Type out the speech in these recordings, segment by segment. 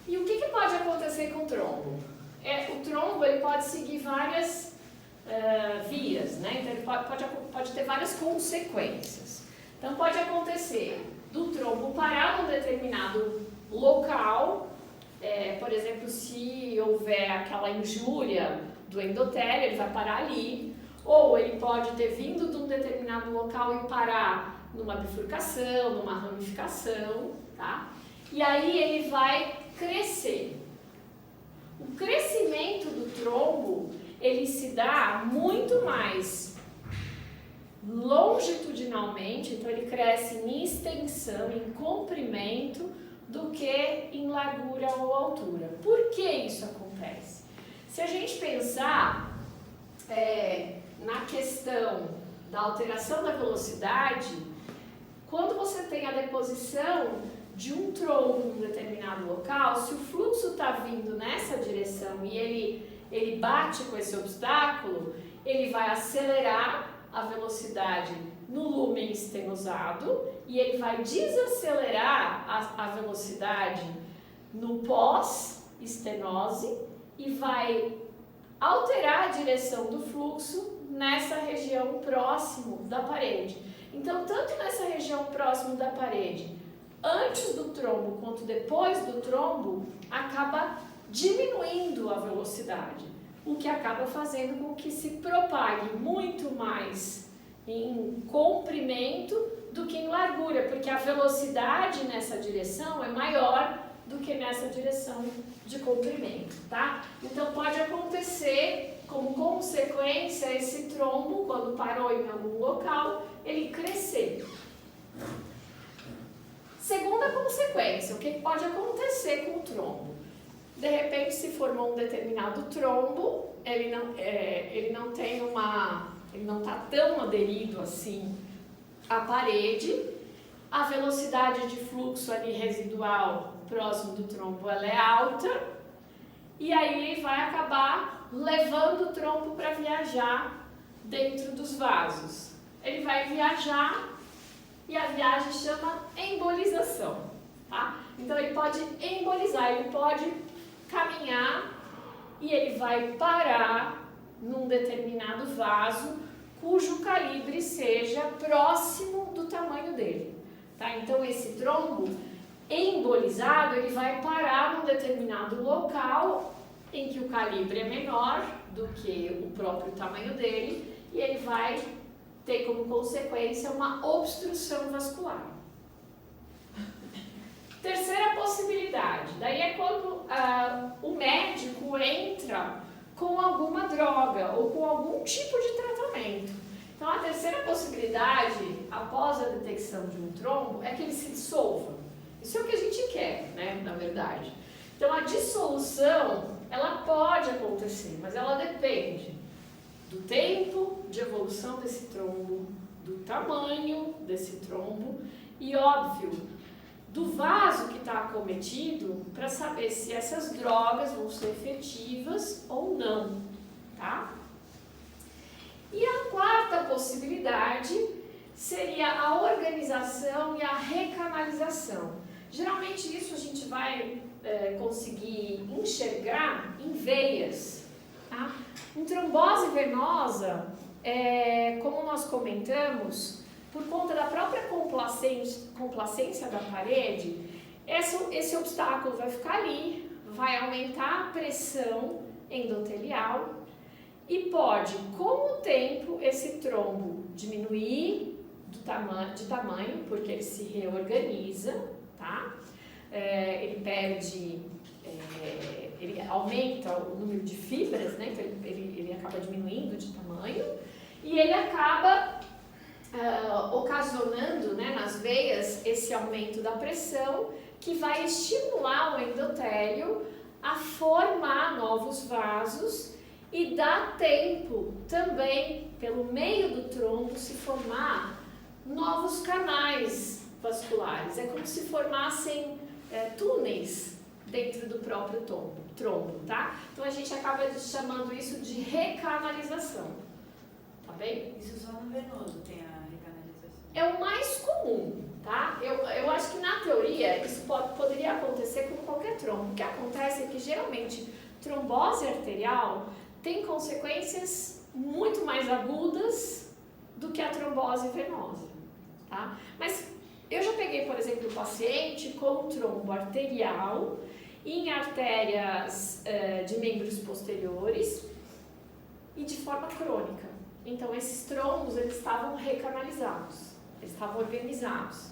E o que pode acontecer com o trombo? O trombo ele pode seguir várias vias, né? Então ele pode ter várias consequências. Então pode acontecer do trombo parar num determinado local, por exemplo, se houver aquela injúria do endotélio, ele vai parar ali, ou ele pode ter vindo de um determinado local e parar numa bifurcação, numa ramificação, tá? E aí ele vai crescer. O crescimento do trombo, ele se dá muito mais longitudinalmente, então ele cresce em extensão, em comprimento, do que em largura ou altura. Por que isso acontece? Se a gente pensar na questão da alteração da velocidade, quando você tem a deposição de um trombo em um determinado local, se o fluxo está vindo nessa direção e ele bate com esse obstáculo, ele vai acelerar a velocidade no lúmen estenosado e ele vai desacelerar a velocidade no pós-estenose e vai alterar a direção do fluxo nessa região próximo da parede. Então, tanto nessa região próximo da parede, antes do trombo quanto depois do trombo, acaba diminuindo a velocidade, o que acaba fazendo com que se propague muito mais em comprimento do que em largura, porque a velocidade nessa direção é maior do que nessa direção de comprimento, tá? Então pode acontecer, como consequência, esse trombo, quando parou em algum local, ele crescer. Segunda consequência, o que pode acontecer com o trombo? De repente se formou um determinado trombo, ele não está tão aderido assim à parede, a velocidade de fluxo ali residual próximo do trombo ela é alta, e aí vai acabar levando o trombo para viajar dentro dos vasos. Ele vai viajar e a viagem chama embolização, tá? Então ele pode embolizar, ele pode caminhar e ele vai parar num determinado vaso cujo calibre seja próximo do tamanho dele, tá? Então esse trombo embolizado, ele vai parar num determinado local em que o calibre é menor do que o próprio tamanho dele e ele vai ter como consequência uma obstrução vascular. Terceira possibilidade, daí é quando o médico entra com alguma droga ou com algum tipo de tratamento. Então a terceira possibilidade, após a detecção de um trombo, é que ele se dissolva. Isso é o que a gente quer, né, na verdade. Então a dissolução, ela pode acontecer, mas ela depende do tempo de evolução desse trombo, do tamanho desse trombo e, óbvio, do vaso que está acometido para saber se essas drogas vão ser efetivas ou não, tá? E a quarta possibilidade seria a organização e a recanalização. Geralmente isso a gente vai conseguir enxergar em veias, tá? Em trombose venosa, como nós comentamos, por conta da própria complacência da parede, esse obstáculo vai ficar ali, vai aumentar a pressão endotelial e pode, com o tempo, esse trombo diminuir de tamanho, porque ele se reorganiza, tá? Ele aumenta o número de fibras, né? Então ele acaba diminuindo de tamanho e ele acaba ocasionando, né, nas veias esse aumento da pressão que vai estimular o endotélio a formar novos vasos e dá tempo também, pelo meio do trombo, se formar novos canais vasculares. É como se formassem túneis dentro do próprio trombo, tá? Então a gente acaba chamando isso de recanalização, tá bem? Isso só no venoso tem a recanalização. É o mais comum, tá? Eu acho que na teoria isso poderia acontecer com qualquer trombo. O que acontece é que geralmente trombose arterial tem consequências muito mais agudas do que a trombose venosa, tá? Mas eu já peguei, por exemplo, um paciente com trombo arterial em artérias de membros posteriores e de forma crônica. Então, esses trombos, eles estavam recanalizados, eles estavam organizados.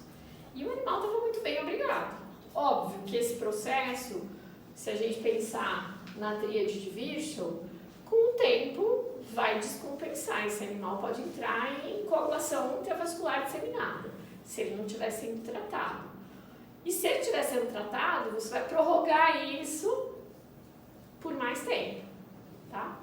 E o animal estava muito bem, obrigado. Óbvio que esse processo, se a gente pensar na tríade de Virchow, com o tempo vai descompensar. Esse animal pode entrar em coagulação intravascular disseminada, se ele não estiver sendo tratado. E se ele estiver sendo tratado, você vai prorrogar isso por mais tempo, tá?